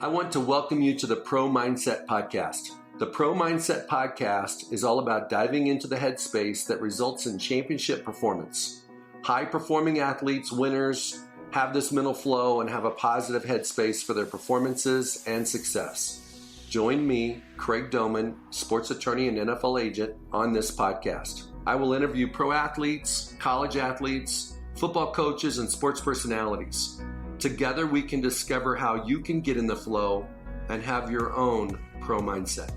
I want to welcome you to the Pro Mindset Podcast. The Pro Mindset Podcast is all about diving into the headspace that results in championship performance. High-performing athletes, winners, have this mental flow and have a positive headspace for their performances and success. Join me, Craig Domann, sports attorney and NFL agent, on this podcast. I will interview pro athletes, college athletes, football coaches, and sports personalities. Together, we can discover how you can get in the flow and have your own pro mindset.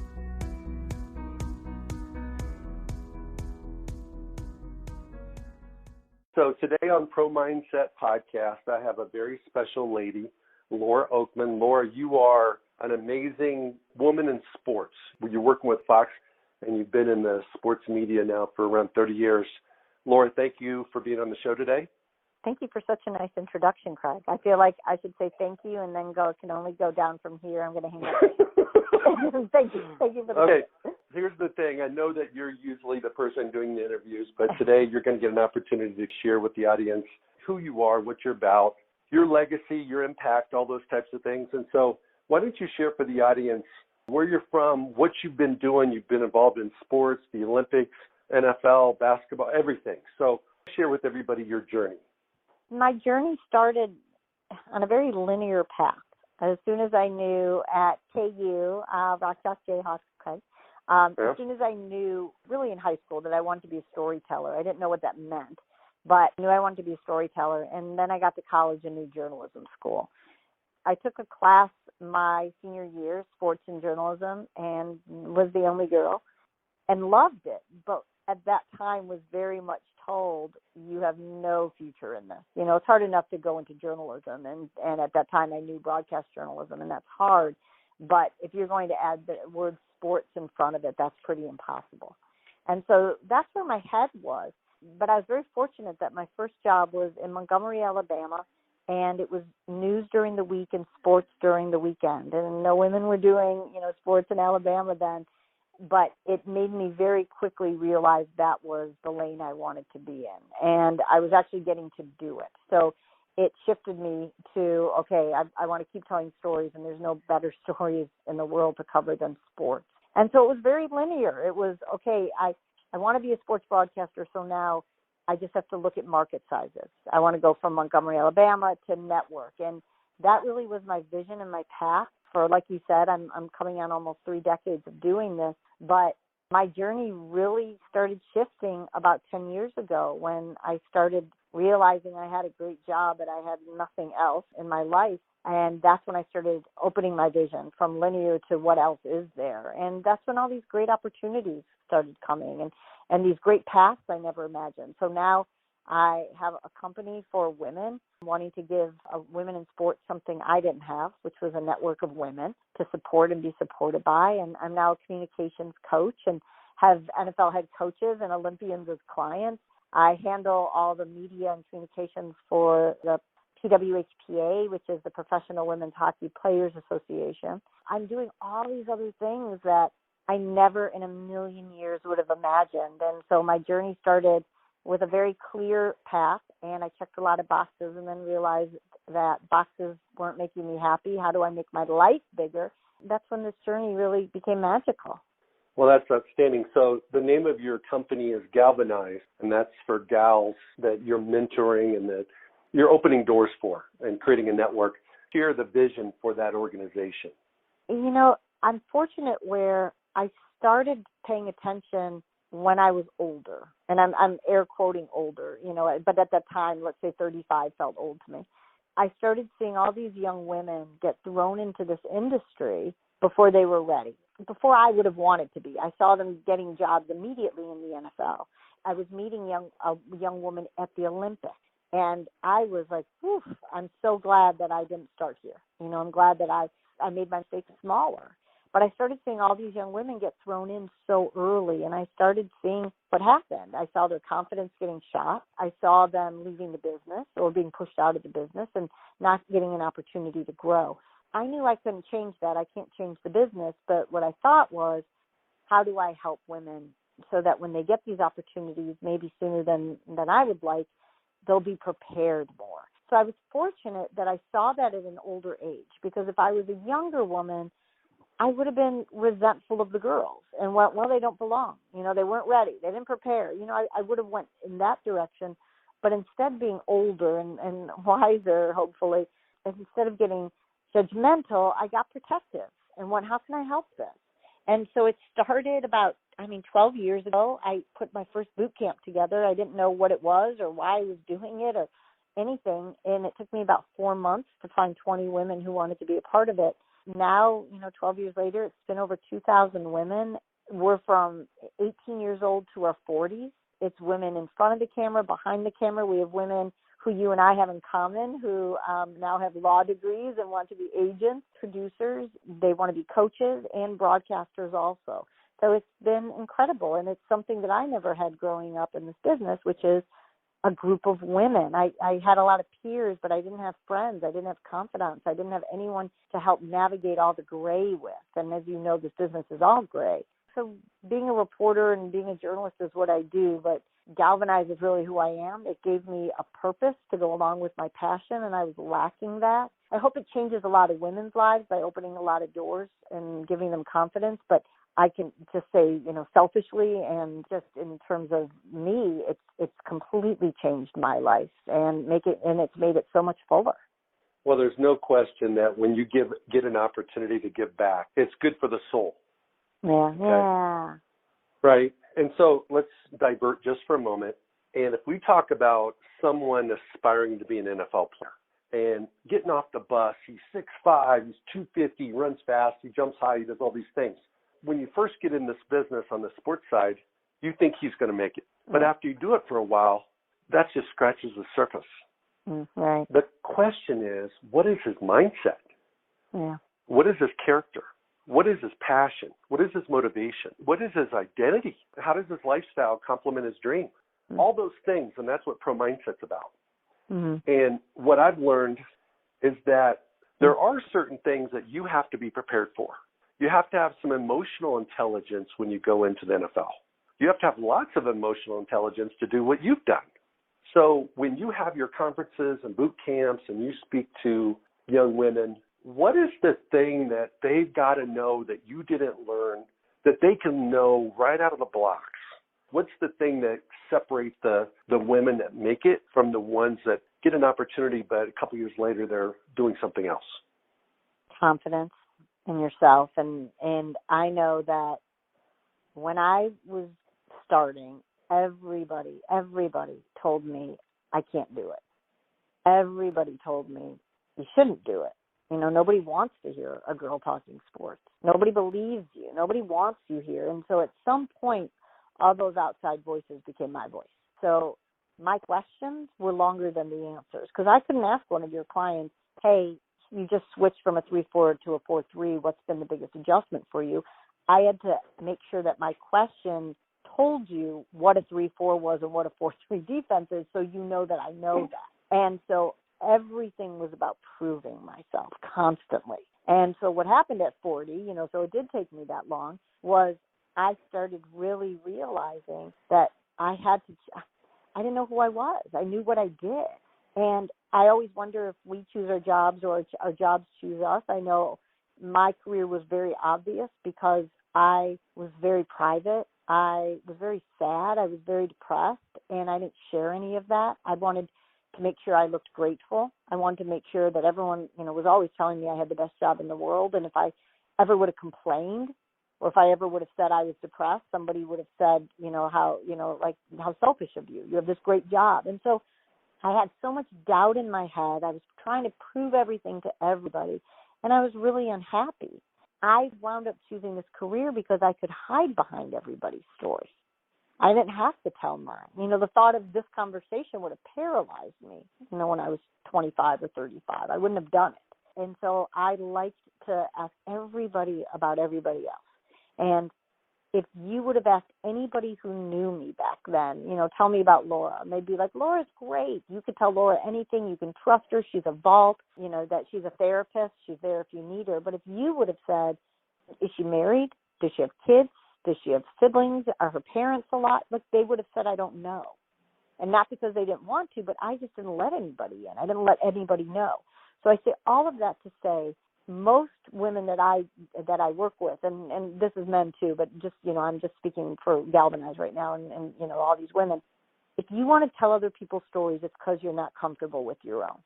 So today on Pro Mindset Podcast, I have a very special lady, Laura Okmin. Laura, you are an amazing woman in sports. You're working with Fox, and you've been in the sports media now for around 30 years. Laura, thank you for being on the show today. Thank you for such a nice introduction, Craig. I feel like I should say thank you and then can only go down from here. I'm going to hang up. Thank you. Thank you for the Okay, here's the thing. I know that you're usually the person doing the interviews, but today you're going to get an opportunity to share with the audience who you are, what you're about, your legacy, your impact, all those types of things. And so why don't you share for the audience where you're from, what you've been doing. You've been involved in sports, the Olympics, NFL, basketball, everything. So share with everybody your journey. My journey started on a very linear path. As soon as I knew at KU, Rockcroft Jayhawks, okay, as soon as I knew really in high school that I wanted to be a storyteller, I didn't know what that meant, but I knew I wanted to be a storyteller. And then I got to college and knew journalism school. I took a class my senior year, sports and journalism, and was the only girl and loved it. But at that time was very much told, you have no future in this. You know, it's hard enough to go into journalism. And at that time I knew broadcast journalism, and that's hard. But if you're going to add the word sports in front of it, that's pretty impossible. And so that's where my head was. But I was very fortunate that my first job was in Montgomery, Alabama, and it was news during the week and sports during the weekend. And no women were doing, sports in Alabama then. But it made me very quickly realize that was the lane I wanted to be in. And I was actually getting to do it. So it shifted me to, okay, I want to keep telling stories, and there's no better stories in the world to cover than sports. And so it was very linear. It was, okay, I want to be a sports broadcaster, so now I just have to look at market sizes. I want to go from Montgomery, Alabama to network. And that really was my vision and my path. For, like you said, I'm coming on almost 3 decades of doing this, but my journey really started shifting about 10 years ago when I started realizing I had a great job and I had nothing else in my life. And that's when I started opening my vision from linear to what else is there. And that's when all these great opportunities started coming and these great paths I never imagined. So now I have a company for women, wanting to give women in sports something I didn't have, which was a network of women to support and be supported by. And I'm now a communications coach and have NFL head coaches and Olympians as clients. I handle all the media and communications for the PWHPA, which is the Professional Women's Hockey Players Association. I'm doing all these other things that I never in a million years would have imagined. And so my journey started with a very clear path, and I checked a lot of boxes and then realized that boxes weren't making me happy. How do I make my life bigger? That's when this journey really became magical. Well, that's outstanding. So the name of your company is Galvanize, and that's for gals that you're mentoring and that you're opening doors for and creating a network. Share the vision for that organization. I'm fortunate where I started paying attention when I was older, and I'm air quoting older, but at that time, let's say 35 felt old to me. I started seeing all these young women get thrown into this industry before they were ready, before I would have wanted to be. I saw them getting jobs immediately in the NFL. I was meeting a young woman at the Olympics, and I was like, whew, I'm so glad that I didn't start here. I'm glad that I made my mistakes smaller. But I started seeing all these young women get thrown in so early, and I started seeing what happened. I saw their confidence getting shot. I saw them leaving the business or being pushed out of the business and not getting an opportunity to grow. I knew I couldn't change that. I can't change the business, but what I thought was, how do I help women so that when they get these opportunities, maybe sooner than I would like, they'll be prepared more. So I was fortunate that I saw that at an older age, because if I was a younger woman, I would have been resentful of the girls and, well, they don't belong. They weren't ready. They didn't prepare. I would have went in that direction. But instead, being older and wiser, hopefully, instead of getting judgmental, I got protective and went, how can I help this? And so it started about, 12 years ago. I put my first boot camp together. I didn't know what it was or why I was doing it or anything. And it took me about 4 months to find 20 women who wanted to be a part of it. Now, 12 years later, it's been over 2,000 women. We're from 18 years old to our 40s. It's women in front of the camera, behind the camera. We have women who you and I have in common who now have law degrees and want to be agents, producers. They want to be coaches and broadcasters also. So it's been incredible, and it's something that I never had growing up in this business, which is a group of women. I had a lot of peers, but I didn't have friends. I didn't have confidants. I didn't have anyone to help navigate all the gray with. And as you know, this business is all gray. So being a reporter and being a journalist is what I do, but Galvanize is really who I am. It gave me a purpose to go along with my passion, and I was lacking that. I hope it changes a lot of women's lives by opening a lot of doors and giving them confidence, but I can just say, selfishly and just in terms of me, it's completely changed my life and it's made it so much fuller. Well, there's no question that when you get an opportunity to give back, it's good for the soul. Yeah, okay? Yeah. Right. And so let's divert just for a moment. And if we talk about someone aspiring to be an NFL player and getting off the bus, he's 6'5", he's 250, he runs fast, he jumps high, he does all these things. When you first get in this business on the sports side, you think he's going to make it. But after you do it for a while, that just scratches the surface. Right. The question is, what is his mindset? Yeah. What is his character? What is his passion? What is his motivation? What is his identity? How does his lifestyle complement his dream? All those things, and that's what Pro Mindset's about. And what I've learned is that there are certain things that you have to be prepared for. You have to have some emotional intelligence when you go into the NFL. You have to have lots of emotional intelligence to do what you've done. So when you have your conferences and boot camps and you speak to young women, what is the thing that they've got to know that you didn't learn that they can know right out of the blocks? What's the thing that separates the women that make it from the ones that get an opportunity, but a couple years later they're doing something else? Confidence in yourself. And I know that when I was starting, everybody told me I can't do it. Everybody told me you shouldn't do it. Nobody wants to hear a girl talking sports. Nobody believes you. Nobody wants you here. And so at some point, all those outside voices became my voice. So my questions were longer than the answers, because I couldn't ask one of your clients, hey, you just switched from a 3-4 to a 4-3. What's been the biggest adjustment for you? I had to make sure that my question told you what a 3-4 was and what a 4-3 defense is, so you know that I know that. And so everything was about proving myself constantly. And so what happened at 40, so it did take me that long, was I started really realizing that I didn't know who I was. I knew what I did. And I always wonder if we choose our jobs or our jobs choose us. I know my career was very obvious because I was very private. I was very sad. I was very depressed, and I didn't share any of that. I wanted to make sure I looked grateful. I wanted to make sure that everyone, was always telling me I had the best job in the world. And if I ever would have complained, or if I ever would have said I was depressed, somebody would have said, how selfish of you. You have this great job. And so I had so much doubt in my head. I was trying to prove everything to everybody, and I was really unhappy. I wound up choosing this career because I could hide behind everybody's story. I didn't have to tell mine. The thought of this conversation would have paralyzed me, when I was 25 or 35. I wouldn't have done it. And so I liked to ask everybody about everybody else. And if you would have asked anybody who knew me back then, tell me about Laura, and they'd be like, Laura's great. You could tell Laura anything. You can trust her. She's a vault, that she's a therapist. She's there if you need her. But if you would have said, is she married? Does she have kids? Does she have siblings? Are her parents a lot? Look, they would have said, I don't know. And not because they didn't want to, but I just didn't let anybody in. I didn't let anybody know. So I say all of that to say most women that I work with, and this is men too, but just, I'm just speaking for Galvanize right now and all these women. If you want to tell other people's stories, it's because you're not comfortable with your own.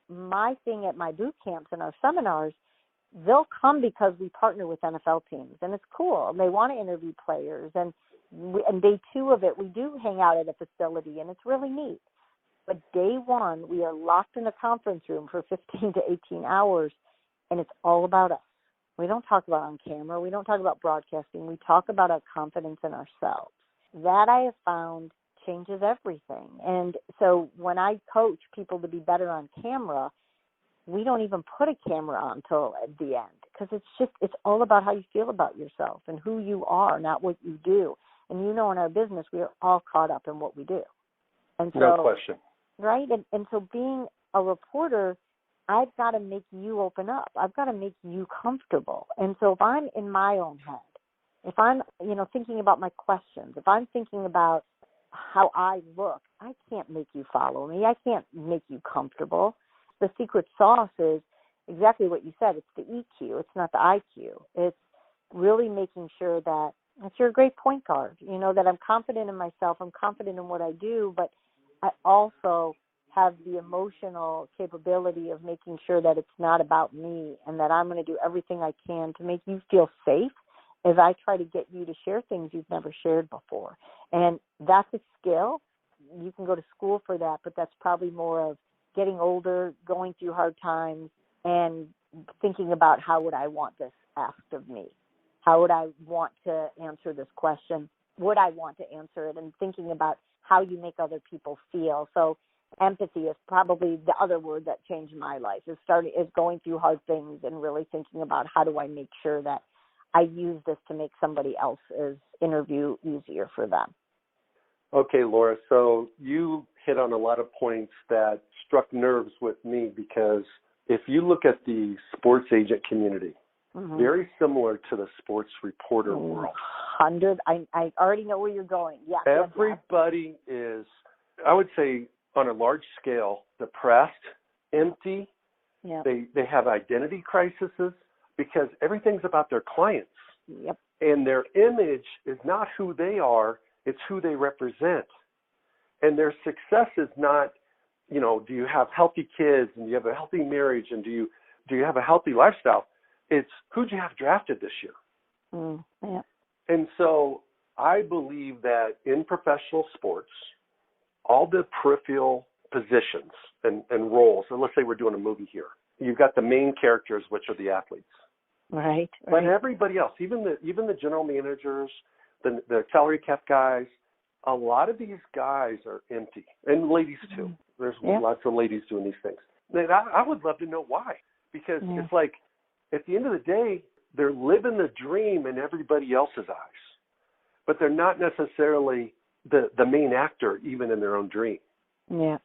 My thing at my boot camps and our seminars, they'll come because we partner with NFL teams, and it's cool. They want to interview players, and day 2 of it, we do hang out at a facility, and it's really neat. But day 1, we are locked in a conference room for 15 to 18 hours, and it's all about us. We don't talk about on camera. We don't talk about broadcasting. We talk about our confidence in ourselves. That I have found changes everything. And so when I coach people to be better on camera, we don't even put a camera on until at the end, because it's all about how you feel about yourself and who you are, not what you do. And in our business, we are all caught up in what we do. And so, no question. Right? And so being a reporter, I've got to make you open up. I've got to make you comfortable. And so if I'm in my own head, if I'm, thinking about my questions, if I'm thinking about how I look, I can't make you follow me. I can't make you comfortable. The secret sauce is exactly what you said. It's the EQ. It's not the IQ. It's really making sure that you're a great point guard, that I'm confident in myself. I'm confident in what I do, but I also have the emotional capability of making sure that it's not about me and that I'm going to do everything I can to make you feel safe as I try to get you to share things you've never shared before. And that's a skill. You can go to school for that, but that's probably more of getting older, going through hard times, and thinking about how would I want this asked of me? How would I want to answer this question? Would I want to answer it? And thinking about how you make other people feel. So empathy is probably the other word that changed my life, is going through hard things and really thinking about how do I make sure that I use this to make somebody else's interview easier for them. Okay, Laura, so you hit on a lot of points that struck nerves with me, because if you look at the sports agent community, very similar to the sports reporter world. I already know where you're going. Yeah. Everybody is, I would say, on a large scale, depressed, empty. Yeah. They have identity crises because everything's about their clients. Yep. And their image is not who they are, it's who they represent. And their success is not, do you have healthy kids, and do you have a healthy marriage, and do you have a healthy lifestyle? It's who'd you have drafted this year? Yeah. And so I believe that in professional sports, all the peripheral positions and roles, and let's say we're doing a movie here, you've got the main characters, which are the athletes. Right. But everybody else, even the general managers, the salary cap guys, a lot of these guys are empty, and ladies too. There's lots of ladies doing these things. And I would love to know why, because it's like at the end of the day, they're living the dream in everybody else's eyes, but they're not necessarily the main actor, even in their own dream. Yeah,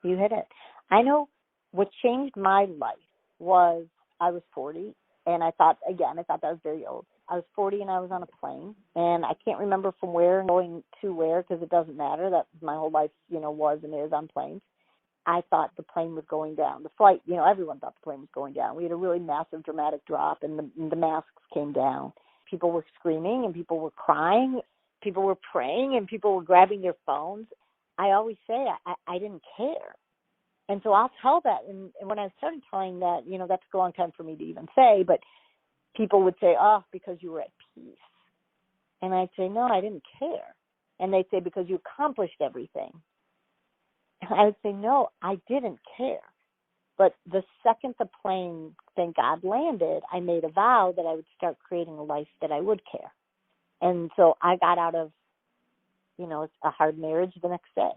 you hit it. I know what changed my life was I was 40, and I thought that was very old. I was 40 and I was on a plane, and I can't remember from where and going to where, because it doesn't matter. That my whole life, was and is on planes. I thought the plane was going down. The flight, everyone thought the plane was going down. We had a really massive, dramatic drop, and the masks came down. People were screaming, and people were crying. People were praying, and people were grabbing their phones. I always say I didn't care. And so I'll tell that. And when I started telling that, that took a long time for me to even say, but people would say, oh, because you were at peace. And I'd say, no, I didn't care. And they'd say, because you accomplished everything. And I would say, no, I didn't care. But the second the plane, thank God, landed, I made a vow that I would start creating a life that I would care. And so I got out of, a hard marriage the next day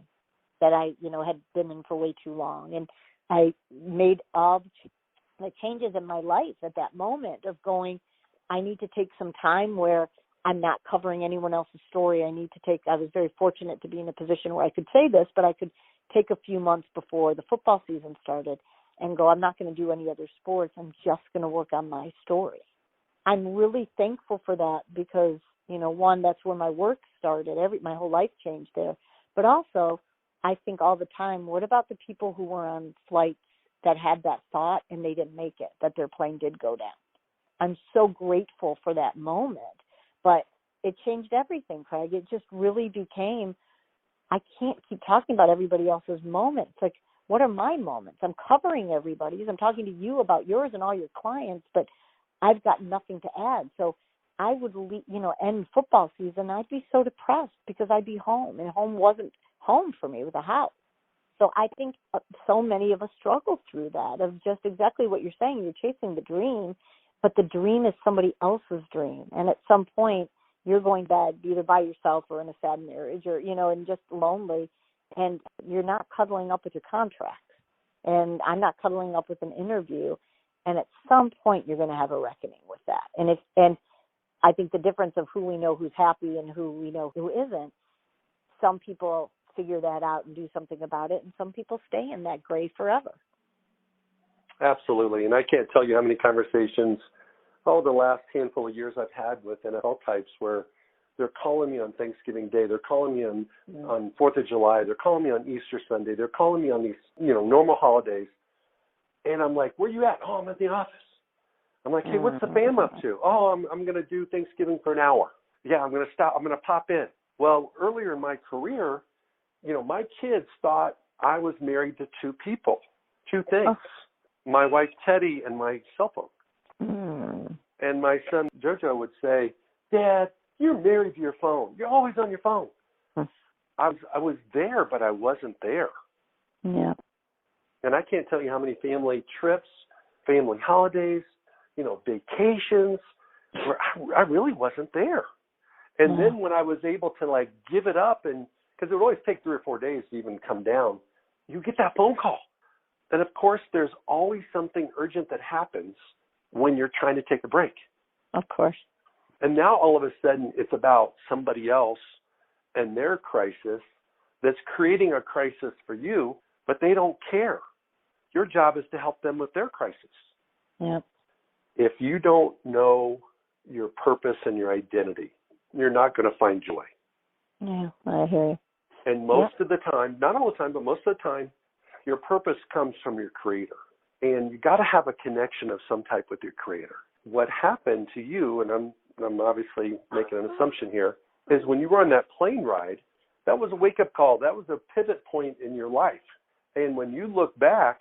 that I, had been in for way too long. And I made all the changes in my life at that moment of going, I need to take some time where I'm not covering anyone else's story. I was very fortunate to be in a position where I could say this, but I could take a few months before the football season started and go, I'm not going to do any other sports. I'm just going to work on my story. I'm really thankful for that because, one, that's where my work started. My whole life changed there. But also, I think all the time, what about the people who were on flights that had that thought and they didn't make it, that their plane did go down? I'm so grateful for that moment, but it changed everything, Craig. It just really became, I can't keep talking about everybody else's moments. Like, what are my moments? I'm covering everybody's. I'm talking to you about yours and all your clients, but I've got nothing to add. So I would, end football season, I'd be so depressed because I'd be home, and home wasn't home for me. It was a house. So I think so many of us struggle through that, of just exactly what you're saying. You're chasing the dream, but the dream is somebody else's dream. And at some point, you're going to bed either by yourself or in a sad marriage or, and just lonely, and you're not cuddling up with your contract. And I'm not cuddling up with an interview. And at some point, you're going to have a reckoning with that. And I think the difference of who we know who's happy and who we know who isn't, some people figure that out and do something about it, and some people stay in that gray forever. Absolutely. And I can't tell you how many conversations, the last handful of years I've had with NFL types where they're calling me on Thanksgiving Day, they're calling me on 4th of July, they're calling me on Easter Sunday, they're calling me on these, normal holidays. And I'm like, where you at? Oh, I'm at the office. I'm like, hey, what's the fam up to? Oh, I'm going to do Thanksgiving for an hour. Yeah, I'm going to stop. I'm going to pop in. Well, earlier in my career, my kids thought I was married to two people, two things, my wife, Teddy, and my cell phone. And my son, Jojo, would say, Dad, you're married to your phone. You're always on your phone. I was there, but I wasn't there. Yeah. And I can't tell you how many family trips, family holidays, vacations, where I really wasn't there. And then when I was able to, give it up, and because it would always take 3 or 4 days to even come down, you get that phone call. And, of course, there's always something urgent that happens when you're trying to take a break. Of course. And now all of a sudden it's about somebody else and their crisis that's creating a crisis for you, but they don't care. Your job is to help them with their crisis. Yeah. If you don't know your purpose and your identity, you're not going to find joy. Yeah, I hear you. And most of the time, not all the time, but most of the time, your purpose comes from your Creator. And you got to have a connection of some type with your Creator. What happened to you, and I'm obviously making an assumption here, is when you were on that plane ride, that was a wake-up call. That was a pivot point in your life. And when you look back,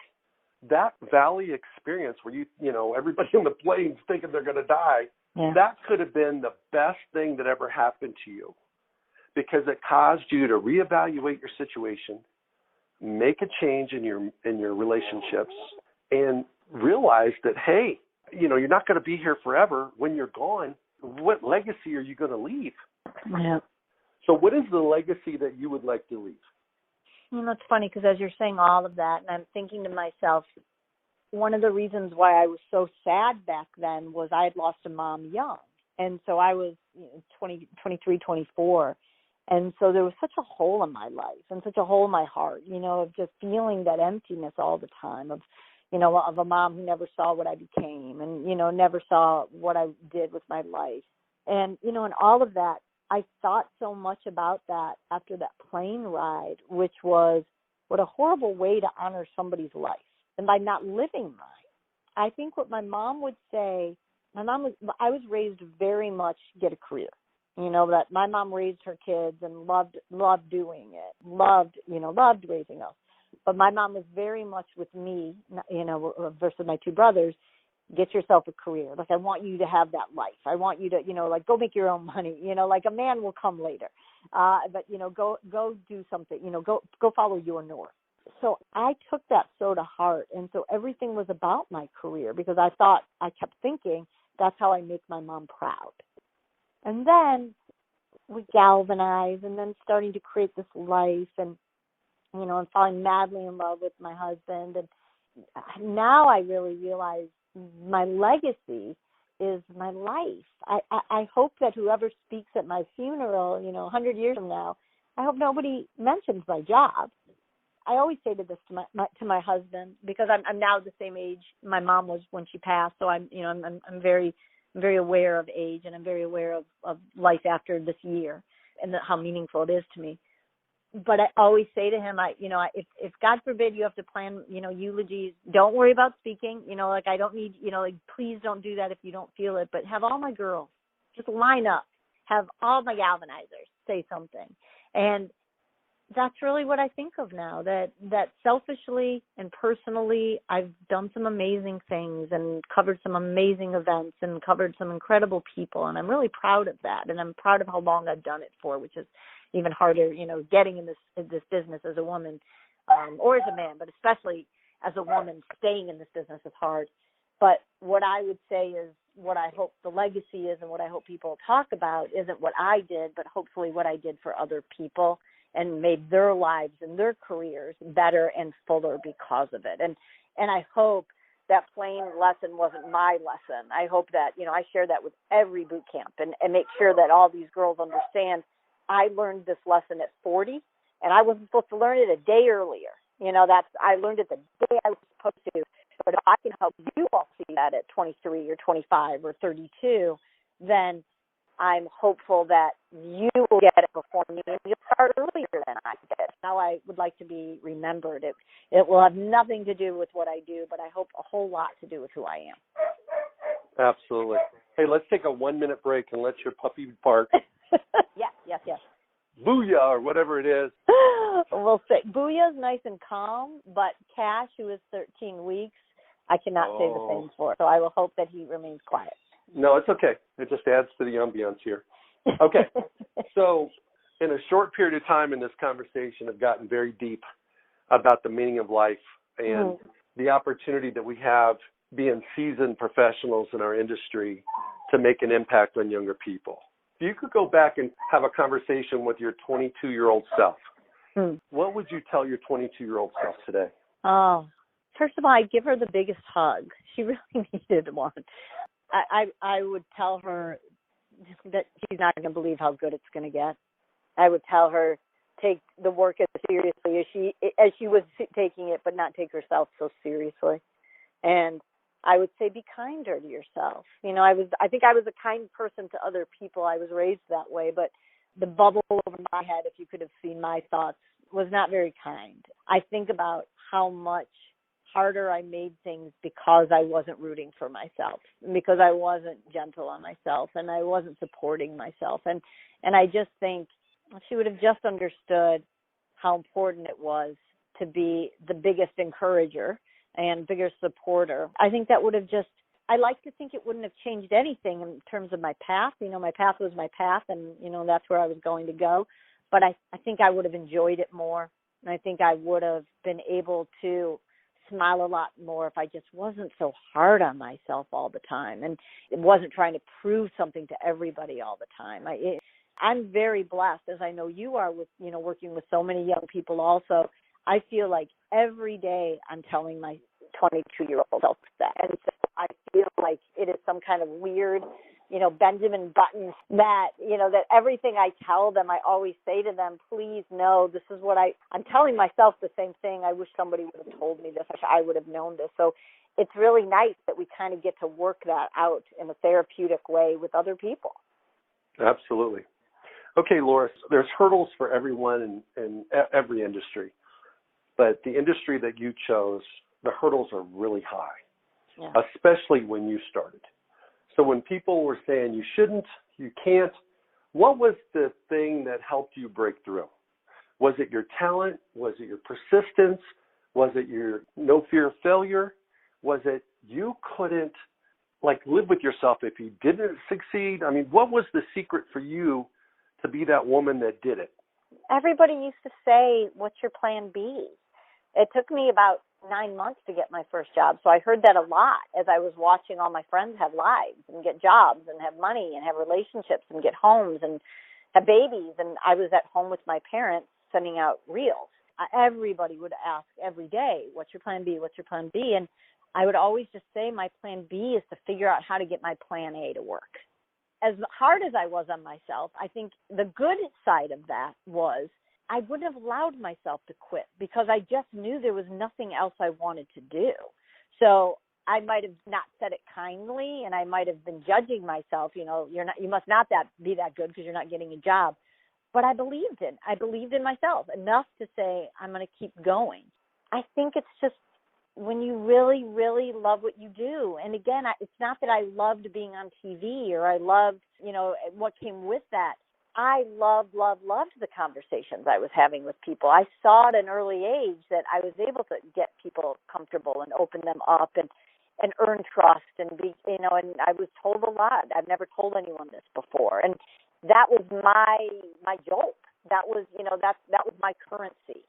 that valley experience where everybody on the plane's thinking they're going to die, that could have been the best thing that ever happened to you, because it caused you to reevaluate your situation, make a change in your relationships, and realize that, hey, you're not going to be here forever. When you're gone, what legacy are you going to leave? Yeah. So what is the legacy that you would like to leave? It's funny because as you're saying all of that, and I'm thinking to myself, one of the reasons why I was so sad back then was I had lost a mom young. And so I was 23, 24. And so there was such a hole in my life and such a hole in my heart, of just feeling that emptiness all the time of a mom who never saw what I became and, never saw what I did with my life. And, and all of that, I thought so much about that after that plane ride, which was what a horrible way to honor somebody's life. And by not living mine, I think what my mom would say, I was raised very much get a career. That my mom raised her kids and loved doing it, loved raising us. But my mom was very much with me, versus my two brothers, get yourself a career. Like, I want you to have that life. I want you to, go make your own money. A man will come later. But, go do something, go follow your north. So I took that so to heart. And so everything was about my career because I kept thinking that's how I make my mom proud. And then we galvanized and then starting to create this life and, I'm falling madly in love with my husband. And now I really realize my legacy is my life. I hope that whoever speaks at my funeral, 100 years from now, I hope nobody mentions my job. I always say this to my husband because I'm now the same age my mom was when she passed. So I'm very aware of age and I'm very aware of life after this year and how meaningful it is to me. but I always say to him, if God forbid you have to plan, eulogies, don't worry about speaking. Like I don't need, like please don't do that if you don't feel it. But have all my girls just line up, have all my galvanizers say something, and that's really what I think of now. That selfishly and personally, I've done some amazing things and covered some amazing events and covered some incredible people, and I'm really proud of that. And I'm proud of how long I've done it for, which is even harder, getting in this business as a woman, or as a man, but especially as a woman, staying in this business is hard. But what I would say is what I hope the legacy is and what I hope people talk about isn't what I did, but hopefully what I did for other people and made their lives and their careers better and fuller because of it. And I hope that plain lesson wasn't my lesson. I hope that, I share that with every boot camp and make sure that all these girls understand I learned this lesson at 40, and I wasn't supposed to learn it a day earlier. I learned it the day I was supposed to. But if I can help you all see that at 23 or 25 or 32, then I'm hopeful that you will get it before me, and you'll start earlier than I did. How I would like to be remembered. It will have nothing to do with what I do, but I hope a whole lot to do with who I am. Absolutely. Hey, let's take a 1-minute break and let your puppy bark. Yes. Booyah, or whatever it is. We'll say Booyah is nice and calm, but Cash, who is 13 weeks, I cannot say the same for. So I will hope that he remains quiet. No, it's okay. It just adds to the ambiance here. Okay. So in a short period of time in this conversation, I've gotten very deep about the meaning of life and the opportunity that we have being seasoned professionals in our industry to make an impact on younger people. If you could go back and have a conversation with your 22-year-old self, what would you tell your 22-year-old self today? Oh, first of all, I'd give her the biggest hug. She really needed one. I would tell her that she's not going to believe how good it's going to get. I would tell her take the work as seriously as she was taking it, but not take herself so seriously. And I would say be kinder to yourself. I think I was a kind person to other people. I was raised that way, but the bubble over my head, if you could have seen my thoughts, was not very kind. I think about how much harder I made things because I wasn't rooting for myself, because I wasn't gentle on myself, and I wasn't supporting myself. And I just think if she would have just understood how important it was to be the biggest encourager and biggest supporter, I think that would have I like to think it wouldn't have changed anything in terms of my path. My path was my path, and, that's where I was going to go. But I think I would have enjoyed it more, and I think I would have been able to smile a lot more if I just wasn't so hard on myself all the time and it wasn't trying to prove something to everybody all the time. I'm very blessed, as I know you are, with working with so many young people also. I feel like every day I'm telling my 22-year-old self that, and so I feel like it is some kind of weird Benjamin Button that everything I tell them, I always say to them, please know this is what I'm telling myself the same thing. I wish somebody would have told me this. I would have known this. So it's really nice that we kind of get to work that out in a therapeutic way with other people. Absolutely. Okay, Loris, there's hurdles for everyone in every industry, but the industry that you chose, the hurdles are really high, especially when you started. So when people were saying you shouldn't, you can't, what was the thing that helped you break through? Was it your talent? Was it your persistence? Was it your no fear of failure? Was it you couldn't live with yourself if you didn't succeed? I mean, what was the secret for you to be that woman that did it? Everybody used to say, what's your plan B? It took me about 9 months to get my first job. So I heard that a lot as I was watching all my friends have lives and get jobs and have money and have relationships and get homes and have babies. And I was at home with my parents sending out reels. Everybody would ask every day, what's your plan B? What's your plan B? And I would always just say my plan B is to figure out how to get my plan A to work. As hard as I was on myself, I think the good side of that was I wouldn't have allowed myself to quit because I just knew there was nothing else I wanted to do. So I might have not said it kindly, and I might have been judging myself. You must not be that good because you're not getting a job. but I believed in myself enough to say, I'm going to keep going. I think it's just when you really, really love what you do. And again, it's not that I loved being on TV or I loved, what came with that. I loved the conversations I was having with people. I saw at an early age that I was able to get people comfortable and open them up and earn trust and be, and I was told a lot. I've never told anyone this before. And that was my jolt. That was, that was my currency.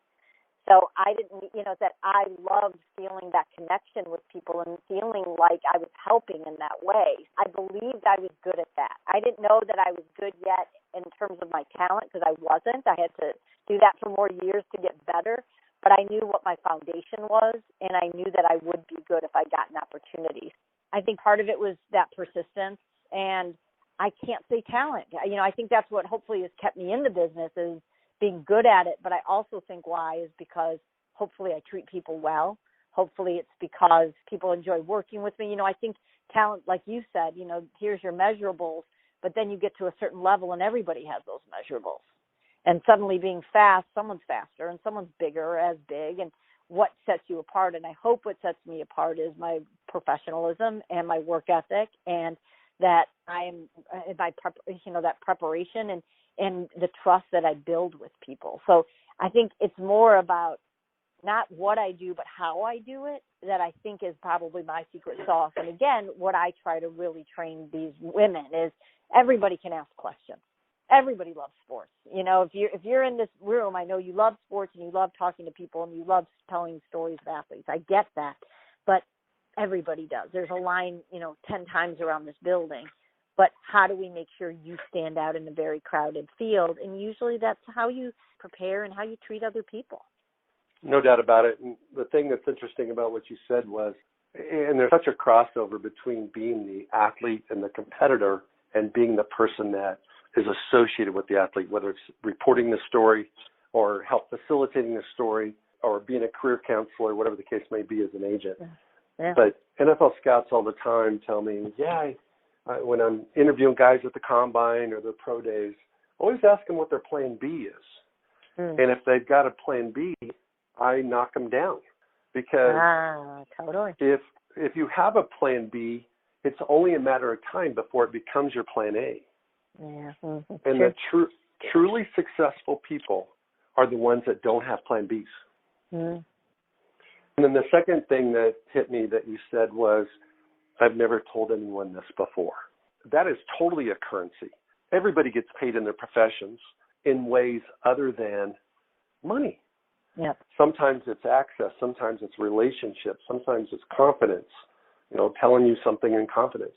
So I didn't, that I loved feeling that connection with people and feeling like I was helping in that way. I believed I was good at that. I didn't know that I was good yet in terms of my talent because I wasn't. I had to do that for more years to get better. But I knew what my foundation was, and I knew that I would be good if I got an opportunity. I think part of it was that persistence, and I can't say talent. I think that's what hopefully has kept me in the business is being good at it, but I also think why is because hopefully I treat people well. Hopefully it's because people enjoy working with me. I think talent, like you said, here's your measurables, but then you get to a certain level and everybody has those measurables. And suddenly being fast, someone's faster and someone's bigger, as big, and what sets you apart. And I hope what sets me apart is my professionalism and my work ethic, and that I'm that preparation and the trust that I build with people. So I think it's more about not what I do, but how I do it, that I think is probably my secret sauce. And again, what I try to really train these women is everybody can ask questions. Everybody loves sports. If you're in this room, I know you love sports and you love talking to people and you love telling stories of athletes. I get that, but everybody does. There's a line, 10 times around this building. But how do we make sure you stand out in a very crowded field? And usually that's how you prepare and how you treat other people. No doubt about it. And the thing that's interesting about what you said was, and there's such a crossover between being the athlete and the competitor and being the person that is associated with the athlete, whether it's reporting the story or help facilitating the story or being a career counselor, whatever the case may be as an agent. Yeah. But NFL scouts all the time tell me, when I'm interviewing guys at the combine or the pro days, always ask them what their plan B is. And if they've got a plan B, I knock them down. Because totally. if you have a plan B, it's only a matter of time before it becomes your plan A. Yeah. And the truly successful people are the ones that don't have plan Bs. And then the second thing that hit me that you said was, I've never told anyone this before. That is totally a currency. Everybody gets paid in their professions in ways other than money. Yep. Sometimes it's access. Sometimes it's relationships. Sometimes it's confidence, telling you something in confidence.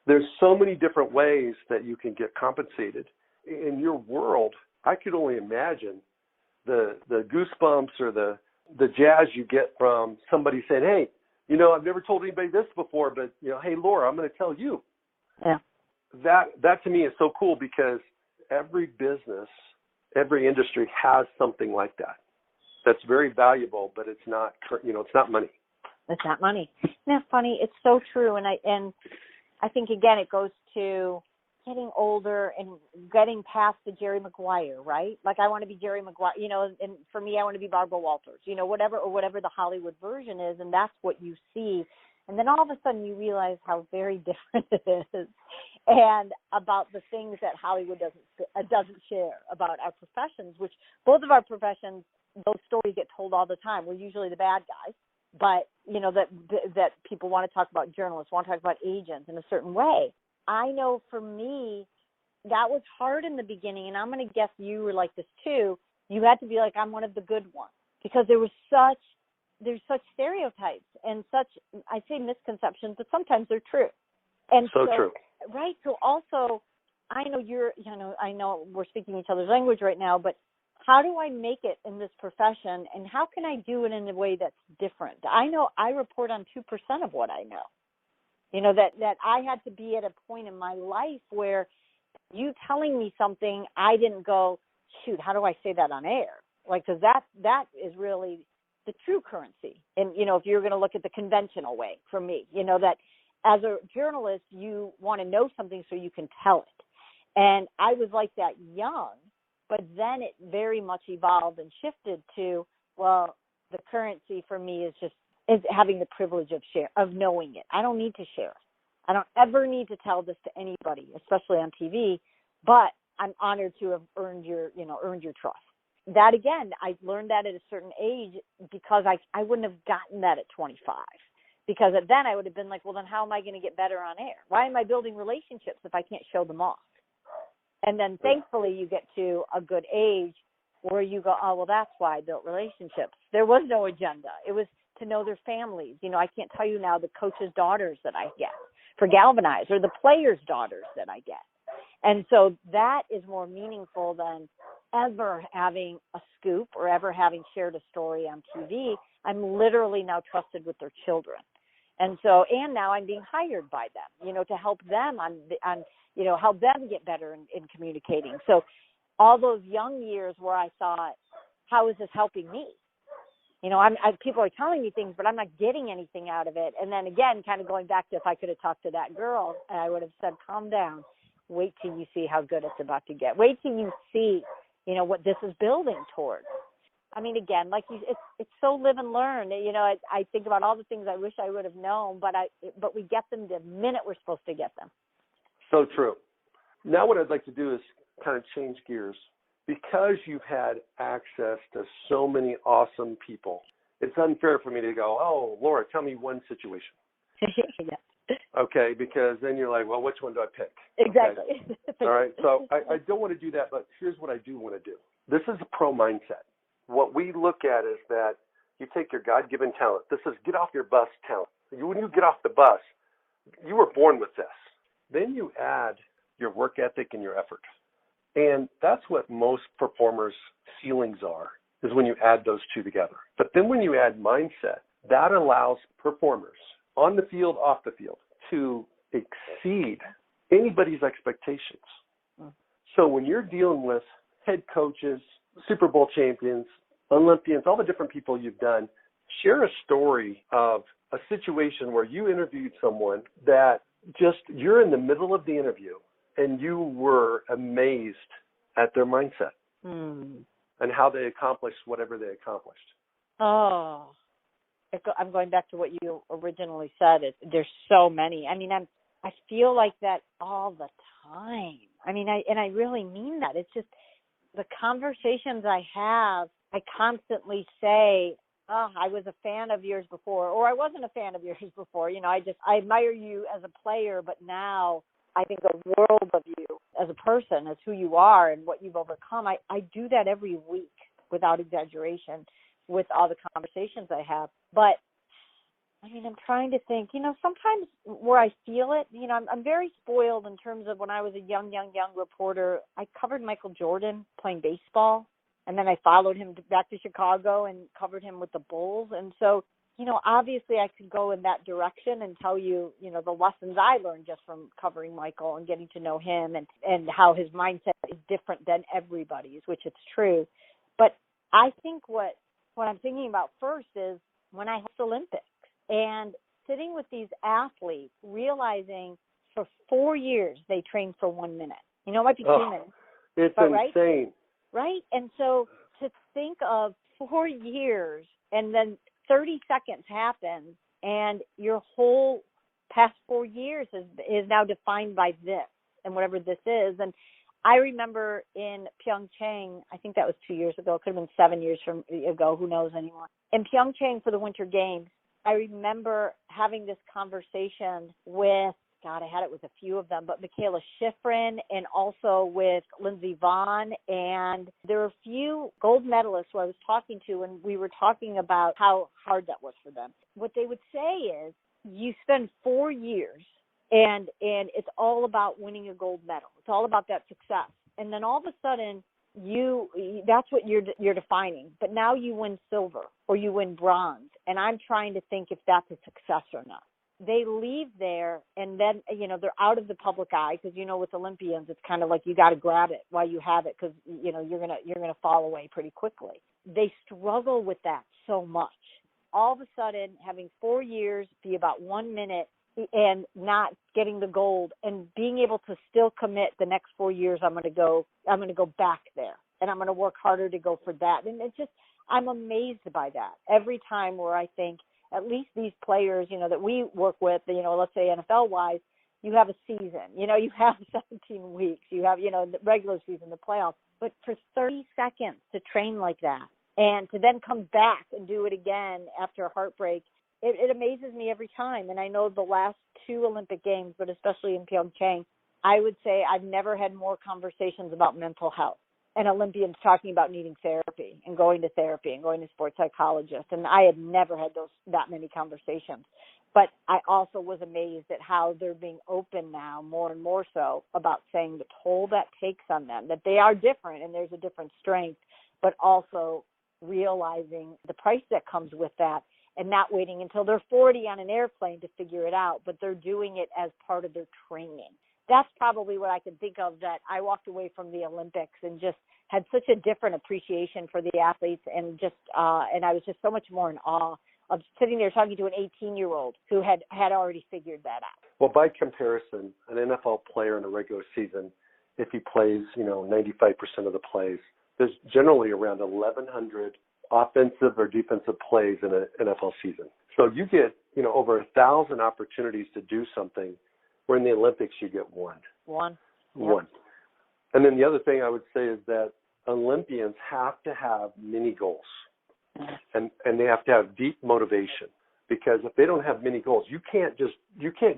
There's so many different ways that you can get compensated. In your world, I could only imagine the goosebumps or the jazz you get from somebody saying, hey, I've never told anybody this before, but, hey, Laura, I'm going to tell you. Yeah. That to me is so cool because every business, every industry has something like that. That's very valuable, but it's not, it's not money. It's not money. Isn't that funny? It's so true. And I think, again, it goes to getting older and getting past the Jerry Maguire, right? Like I want to be Jerry Maguire, and for me, I want to be Barbara Walters, whatever the Hollywood version is. And that's what you see. And then all of a sudden you realize how very different it is and about the things that Hollywood doesn't share about our professions, which both of our professions, those stories get told all the time. We're usually the bad guys, but, that people want to talk about journalists, want to talk about agents in a certain way. I know for me, that was hard in the beginning, and I'm going to guess you were like this too. You had to be like, I'm one of the good ones, because there's such stereotypes and such, I say misconceptions, but sometimes they're true. And so true. Right. So also, I know I know we're speaking each other's language right now, but how do I make it in this profession, and how can I do it in a way that's different? I know I report on 2% of what I know. That I had to be at a point in my life where you telling me something, I didn't go, shoot, how do I say that on air? Like, because that is really the true currency. And, if you're going to look at the conventional way for me, that as a journalist, you want to know something so you can tell it. And I was like that young, But then it very much evolved and shifted to, well, the currency for me is having the privilege of knowing it. I don't need to share it. I don't ever need to tell this to anybody, especially on TV, but I'm honored to have earned your trust. That, again, I learned that at a certain age because I wouldn't have gotten that at 25. Because then I would have been like, well, then how am I going to get better on air? Why am I building relationships if I can't show them off? And then thankfully you get to a good age where you go, oh, well, that's why I built relationships. There was no agenda. It was to know their families. I can't tell you now the coaches' daughters that I get for Galvanize or the players' daughters that I get. And so that is more meaningful than ever having a scoop or ever having shared a story on TV. I'm literally now trusted with their children. And so, and now I'm being hired by them, to help them help them get better in communicating. So all those young years where I thought, how is this helping me? People are telling me things, but I'm not getting anything out of it. And then again, kind of going back to if I could have talked to that girl, I would have said, calm down. Wait till you see how good it's about to get. Wait till you see, what this is building towards. I mean, again, like it's so live and learn. I think about all the things I wish I would have known, but we get them the minute we're supposed to get them. So true. Now what I'd like to do is kind of change gears. Because you've had access to so many awesome people, it's unfair for me to go, oh, Laura, tell me one situation. Yeah. Okay, because then you're like, well, which one do I pick? Exactly. Okay. All right, so I don't want to do that, but here's what I do want to do. This is a pro mindset. What we look at is that you take your God-given talent. This is get off your bus talent. When you get off the bus, you were born with this. Then you add your work ethic and your effort. And that's what most performers' ceilings are, is when you add those two together. But then when you add mindset, that allows performers on the field, off the field, to exceed anybody's expectations. So when you're dealing with head coaches, Super Bowl champions, Olympians, all the different people you've done, share a story of a situation where you interviewed someone that you're in the middle of the interview and you were amazed at their mindset and how they accomplished whatever they accomplished. Oh, I'm going back to what you originally said. There's so many. I mean, I feel like that all the time. I mean, I really mean that. It's just the conversations I have, I constantly say, oh, I was a fan of yours before, or I wasn't a fan of yours before. I admire you as a player, but now I think the world of you as a person, as who you are and what you've overcome. I do that every week without exaggeration with all the conversations I have. But, I mean, I'm trying to think, sometimes where I feel it, I'm very spoiled in terms of when I was a young reporter. I covered Michael Jordan playing baseball, and then I followed him back to Chicago and covered him with the Bulls. And so, obviously I could go in that direction and tell you, the lessons I learned just from covering Michael and getting to know him and how his mindset is different than everybody's, which it's true. But I think what I'm thinking about first is when I host Olympics and sitting with these athletes, realizing for 4 years they trained for 1 minute. It might be 2 minutes. It's insane. Right? And so to think of 4 years and then 30 seconds happens and your whole past 4 years is now defined by this and whatever this is. And I remember in Pyeongchang, I think that was 2 years ago, it could have been 7 years ago, who knows anymore. In Pyeongchang for the Winter Games, I remember having this conversation with, I had it with a few of them, but Michaela Schifrin and also with Lindsey Vonn. And there were a few gold medalists who I was talking to, and we were talking about how hard that was for them. What they would say is you spend 4 years and it's all about winning a gold medal. It's all about that success. And then all of a sudden that's what you're defining. But now you win silver or you win bronze. And I'm trying to think if that's a success or not. They leave there and then, they're out of the public eye because, with Olympians, it's kind of like you got to grab it while you have it because, you're going to fall away pretty quickly. They struggle with that so much. All of a sudden, having 4 years be about 1 minute and not getting the gold and being able to still commit the next 4 years, I'm going to go back there and I'm going to work harder to go for that. And it's just, I'm amazed by that every time where I think at least these players, that we work with, let's say NFL wise, you have a season, you have 17 weeks, you have, the regular season, the playoffs, but for 30 seconds to train like that and to then come back and do it again after a heartbreak, it amazes me every time. And I know the last 2 Olympic Games, but especially in Pyeongchang, I would say I've never had more conversations about mental health and Olympians talking about needing therapy and going to therapy and going to sports psychologists. And I had never had that many conversations. But I also was amazed at how they're being open now more and more so about saying the toll that takes on them, that they are different and there's a different strength, but also realizing the price that comes with that and not waiting until they're 40 on an airplane to figure it out, but they're doing it as part of their training. That's probably what I can think of, that I walked away from the Olympics and just had such a different appreciation for the athletes and and I was just so much more in awe of sitting there talking to an 18-year-old who had already figured that out. Well, by comparison, an NFL player in a regular season, if he plays, 95% of the plays, there's generally around 1,100 offensive or defensive plays in an NFL season. So you get, over 1,000 opportunities to do something, where in the Olympics you get one. One. And then the other thing I would say is that Olympians have to have mini goals. And they have to have deep motivation, because if they don't have many goals, you can't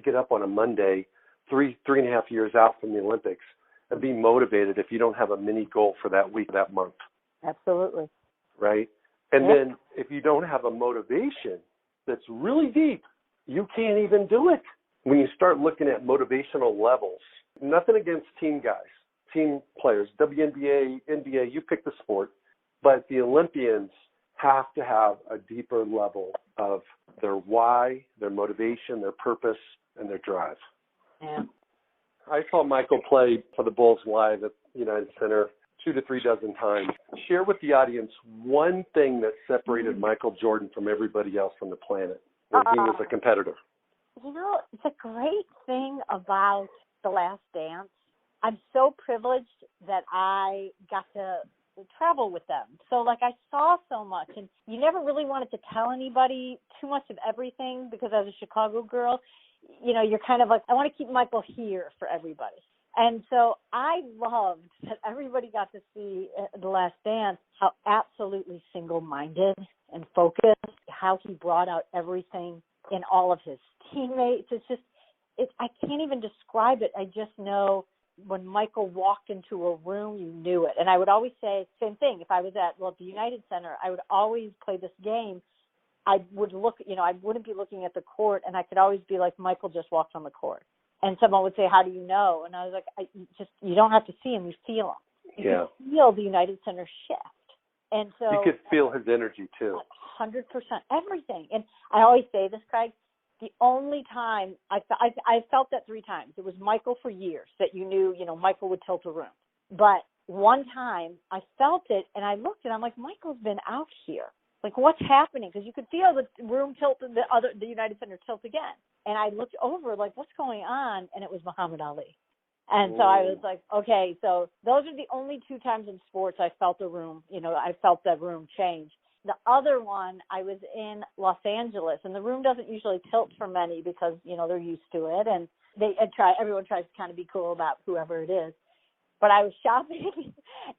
get up on a Monday, three and a half years out from the Olympics and be motivated if you don't have a mini goal for that week, that month. Absolutely. Right? And then if you don't have a motivation that's really deep, you can't even do it. When you start looking at motivational levels, nothing against team guys, team players, WNBA, NBA, you pick the sport, but the Olympians have to have a deeper level of their why, their motivation, their purpose, and their drive. Yeah. I saw Michael play for the Bulls live at United Center 2 to 3 dozen times. Share with the audience one thing that separated Michael Jordan from everybody else on the planet when he was a competitor. The great thing about The Last Dance, I'm so privileged that I got to travel with them. So I saw so much, and you never really wanted to tell anybody too much of everything, because as a Chicago girl, you're kind of like, I want to keep Michael here for everybody. And so I loved that everybody got to see The Last Dance, how absolutely single-minded and focused, how he brought out everything in all of his teammates. I can't even describe it. I just know when Michael walked into a room, you knew it. And I would always say, same thing, if I was at the United Center, I would always play this game. I would look, I wouldn't be looking at the court, and I could always be like, Michael just walked on the court. And someone would say, how do you know? And I was like, you don't have to see him, you feel him. You can feel the United Center shift. And so you could feel his energy too. 100%, everything. And I always say this, Craig, the only time I felt that 3 times. It was Michael for years that you knew, Michael would tilt a room. But one time I felt it, and I looked, and I'm like, Michael's been out here. Like, what's happening? Because you could feel the room tilt, the United Center tilt again. And I looked over, like, what's going on? And it was Muhammad Ali. And so I was like, okay, so those are the only 2 times in sports I felt the room, I felt that room change. The other one, I was in Los Angeles, and the room doesn't usually tilt for many because, they're used to it. And everyone tries to kind of be cool about whoever it is. But I was shopping,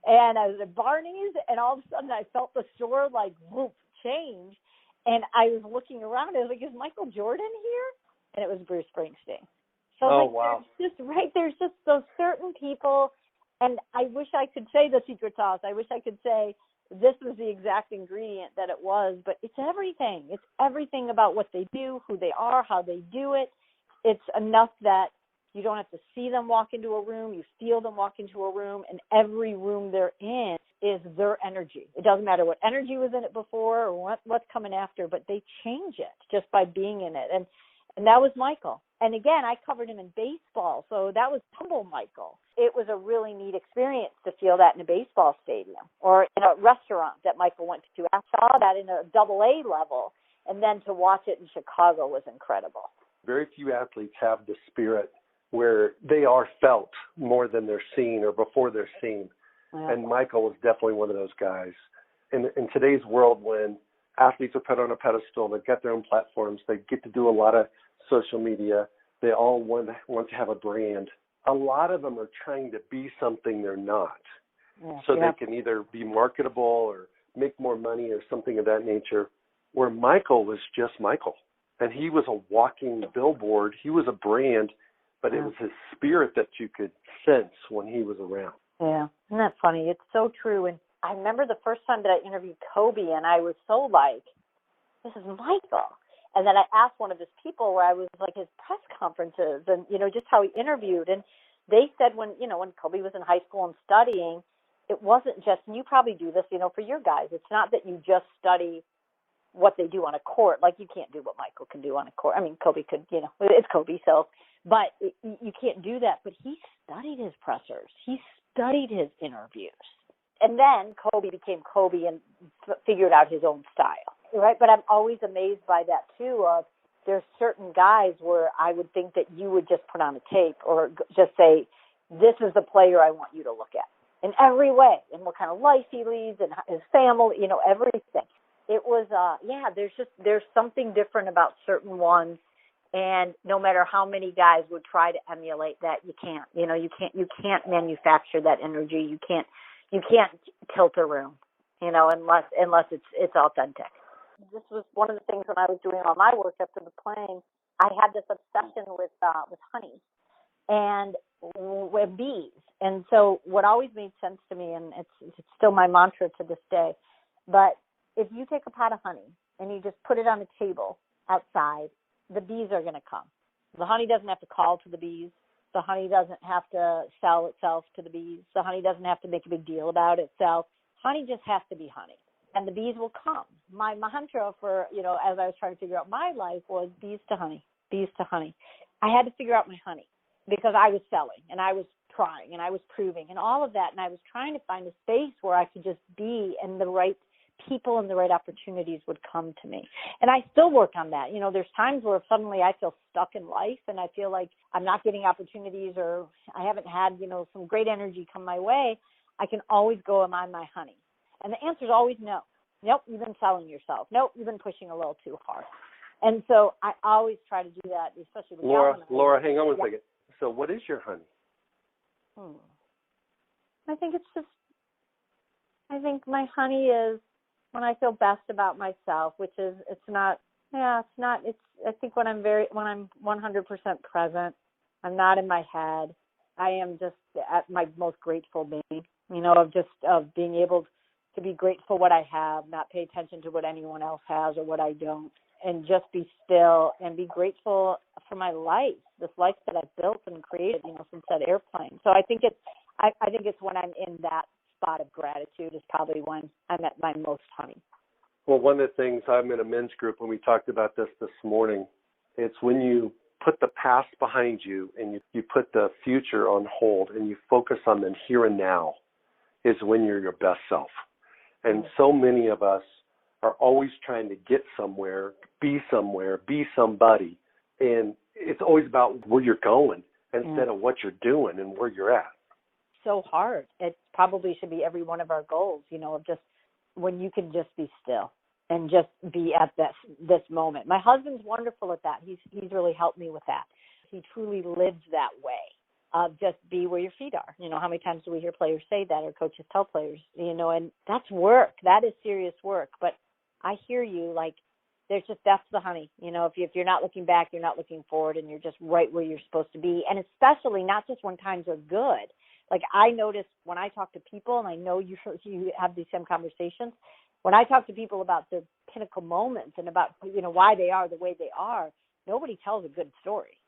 and I was at Barney's, and all of a sudden I felt the store, whoop, change. And I was looking around, and I was like, is Michael Jordan here? And it was Bruce Springsteen. So wow. There's just those certain people, and I wish I could say the secret sauce. I wish I could say this was the exact ingredient that it was, but it's everything. It's everything about what they do, who they are, how they do it. It's enough that you don't have to see them walk into a room. You feel them walk into a room, and every room they're in is their energy. It doesn't matter what energy was in it before or what's coming after, but they change it just by being in it. And that was Michael. And again, I covered him in baseball, so that was humble Michael. It was a really neat experience to feel that in a baseball stadium or in a restaurant that Michael went to. I saw that in a AA level, and then to watch it in Chicago was incredible. Very few athletes have the spirit where they are felt more than they're seen or before they're seen. Yeah. And Michael was definitely one of those guys. In today's world, when athletes are put on a pedestal, they've got their own platforms, they get to do a lot of social media, they all want to have a brand. A lot of them are trying to be something they're not. Yeah. So they can either be marketable or make more money or something of that nature, where Michael was just Michael. And he was a walking billboard. He was a brand, but it was his spirit that you could sense when he was around. Yeah, isn't that funny? It's so true. And I remember the first time that I interviewed Kobe, and I was so like, this is Michael. And then I asked one of his people where I was like his press conferences and, just how he interviewed. And they said when Kobe was in high school and studying, it wasn't just, and you probably do this, for your guys, it's not that you just study what they do on a court. Like, you can't do what Michael can do on a court. I mean, Kobe could, it's Kobe, so, but you can't do that. But he studied his pressers. He studied his interviews. And then Kobe became Kobe and figured out his own style, right? But I'm always amazed by that, too, of there's certain guys where I would think that you would just put on a tape or just say, this is the player I want you to look at in every way, and what kind of life he leads and his family, everything. It was, there's something different about certain ones, and no matter how many guys would try to emulate that, you can't. You can't manufacture that energy. You can't tilt a room, unless it's authentic. This was one of the things when I was doing all my work after the playing. I had this obsession with honey and with bees, and so what always made sense to me, and it's still my mantra to this day, but if you take a pot of honey and you just put it on the table outside, the bees are going to come. The honey doesn't have to call to the bees. The honey doesn't have to sell itself to the bees. The honey doesn't have to make a big deal about itself. Honey just has to be honey, and the bees will come. My mantra for, as I was trying to figure out my life was bees to honey, bees to honey. I had to figure out my honey because I was selling and I was trying and I was proving and all of that, and I was trying to find a space where I could just be, and the right people and the right opportunities would come to me. And I still work on that. There's times where suddenly I feel stuck in life and I feel like I'm not getting opportunities, or I haven't had, some great energy come my way. I can always go, am I my honey? And the answer is always no. Nope, you've been selling yourself. Nope, you've been pushing a little too hard. And so I always try to do that, especially with Laura, hang on one second. So what is your honey? I think my honey is when I feel best about myself, which is, I think when I'm 100% present, I'm not in my head. I am just at my most grateful being, of being able to be grateful what I have, not pay attention to what anyone else has or what I don't, and just be still and be grateful for my life, this life that I've built and created, since that airplane. So I think it's when I'm in that spot of gratitude is probably when I'm at my most honey. Well, one of the things, I'm in a men's group when we talked about this morning, it's when you put the past behind you and you put the future on hold and you focus on the here and now is when you're your best self. And so many of us are always trying to get somewhere, be somebody. And it's always about where you're going instead of what you're doing and where you're at. So hard. It probably should be every one of our goals, of just when you can just be still and just be at this moment. My husband's wonderful at that. He's really helped me with that. He truly lives that way. Just be where your feet are. How many times do we hear players say that, or coaches tell players, and that's work. That is serious work. But I hear you, like, that's the honey. If you're not looking back, you're not looking forward, and you're just right where you're supposed to be. And especially not just when times are good. Like, I notice when I talk to people, and I know you have these same conversations, when I talk to people about the pinnacle moments and about, why they are the way they are, nobody tells a good story.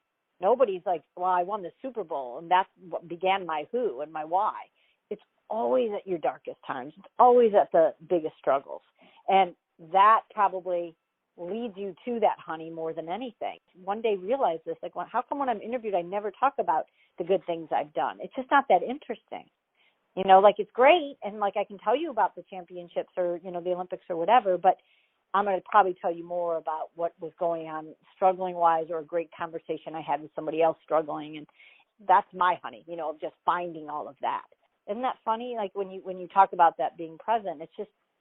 Nobody's like, well, I won the Super Bowl, and that's what began my who and my why. It's always at your darkest times. It's always at the biggest struggles. And that probably leads you to that honey more than anything. One day realize this, like, well, how come when I'm interviewed I never talk about the good things I've done? It's just not that interesting. Like, it's great, and, like, I can tell you about the championships or, the Olympics or whatever, but I'm going to probably tell you more about what was going on struggling-wise, or a great conversation I had with somebody else struggling. And that's my honey, of just finding all of that. Isn't that funny? Like when you talk about that being present,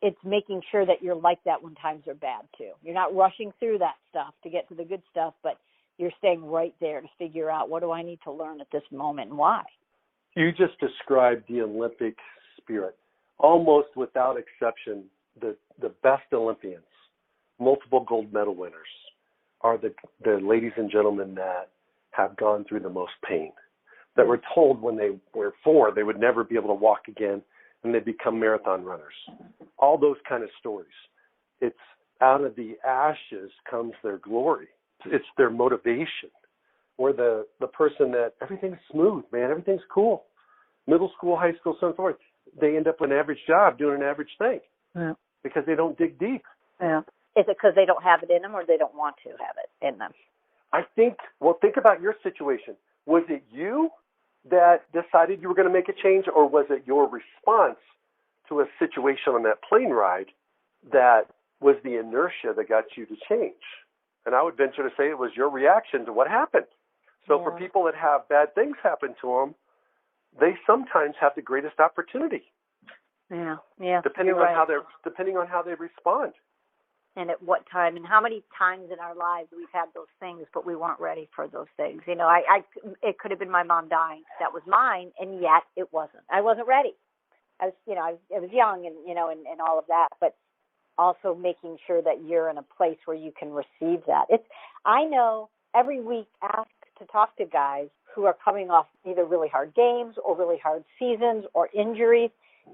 it's making sure that you're like that when times are bad too. You're not rushing through that stuff to get to the good stuff, but you're staying right there to figure out, what do I need to learn at this moment and why? You just described the Olympic spirit. Almost without exception, the best Olympians, multiple gold medal winners, are the ladies and gentlemen that have gone through the most pain, that were told when they were 4 they would never be able to walk again, and they become marathon runners. All those kind of stories. It's out of the ashes comes their glory. It's their motivation. Or the person that everything's smooth, man, everything's cool. Middle school, high school, so forth. They end up with an average job doing an average thing because they don't dig deep. Yeah. Is it because they don't have it in them, or they don't want to have it in them? I think, think about your situation. Was it you that decided you were going to make a change, or was it your response to a situation on that plane ride that was the inertia that got you to change? And I would venture to say it was your reaction to what happened. So for people that have bad things happen to them, they sometimes have the greatest opportunity. Yeah. Depending on how they respond. And at what time, and how many times in our lives we've had those things, but we weren't ready for those things. It could have been my mom dying. That was mine, and yet it wasn't. I wasn't ready. I was young, and all of that, but also making sure that you're in a place where you can receive that. I know every week ask to talk to guys who are coming off either really hard games or really hard seasons or injuries,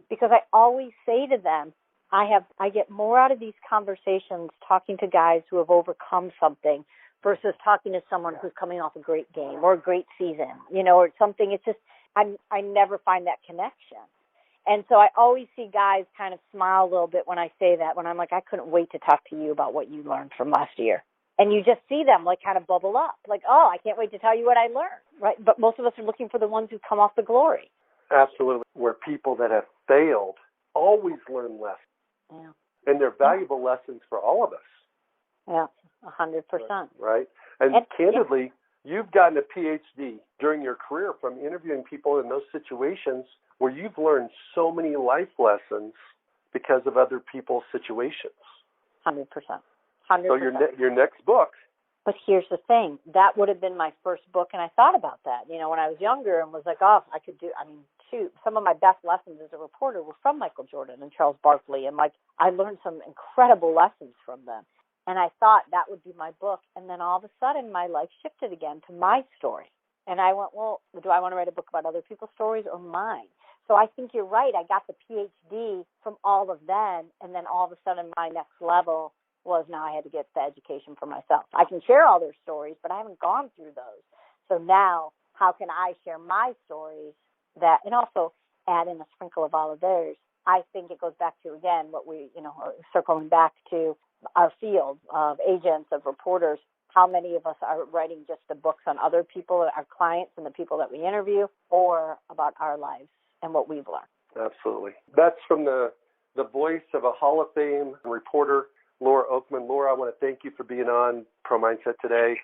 because I always say to them, I get more out of these conversations talking to guys who have overcome something versus talking to someone who's coming off a great game or a great season, or something. It's just, I never find that connection. And so I always see guys kind of smile a little bit when I say that, when I'm like, I couldn't wait to talk to you about what you learned from last year. And you just see them like kind of bubble up, like, oh, I can't wait to tell you what I learned, right? But most of us are looking for the ones who come off the glory. Absolutely. Where people that have failed always learn lessons. Yeah. And they're valuable lessons for all of us. Yeah, 100%. Right? And candidly, you've gotten a PhD during your career from interviewing people in those situations where you've learned so many life lessons because of other people's situations. 100%. So your next book. But here's the thing. That would have been my first book, and I thought about that, when I was younger, and was like, some of my best lessons as a reporter were from Michael Jordan and Charles Barkley, and I learned some incredible lessons from them. And I thought that would be my book, and then all of a sudden my life shifted again to my story. And I went, well, do I want to write a book about other people's stories or mine? So I think you're right. I got the PhD from all of them, and then all of a sudden my next level was now I had to get the education for myself. I can share all their stories, but I haven't gone through those. So now how can I share my stories and also add in a sprinkle of all of theirs? I think it goes back to, again, what we, circling back to our field of agents, of reporters. How many of us are writing just the books on other people, our clients and the people that we interview, or about our lives and what we've learned? Absolutely. That's from the voice of a Hall of Fame reporter, Laura Okmin. Laura, I want to thank you for being on Pro Mindset today.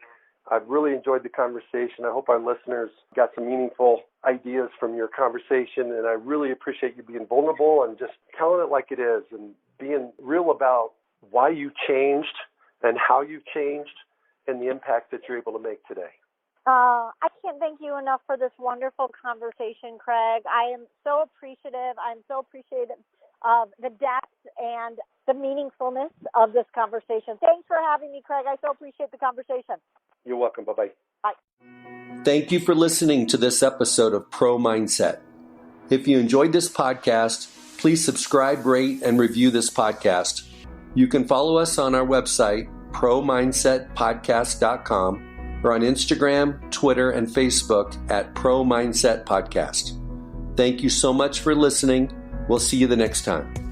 I've really enjoyed the conversation. I hope our listeners got some meaningful ideas from your conversation, and I really appreciate you being vulnerable and just telling it like it is and being real about why you changed and how you've changed and the impact that you're able to make today. I can't thank you enough for this wonderful conversation, Craig. I am so appreciative. I'm so appreciative of the depth and the meaningfulness of this conversation. Thanks for having me, Craig. I so appreciate the conversation. You're welcome. Bye-bye. Bye. Thank you for listening to this episode of Pro Mindset. If you enjoyed this podcast, please subscribe, rate, and review this podcast. You can follow us on our website, promindsetpodcast.com, or on Instagram, Twitter, and Facebook at Pro Mindset Podcast. Thank you so much for listening. We'll see you the next time.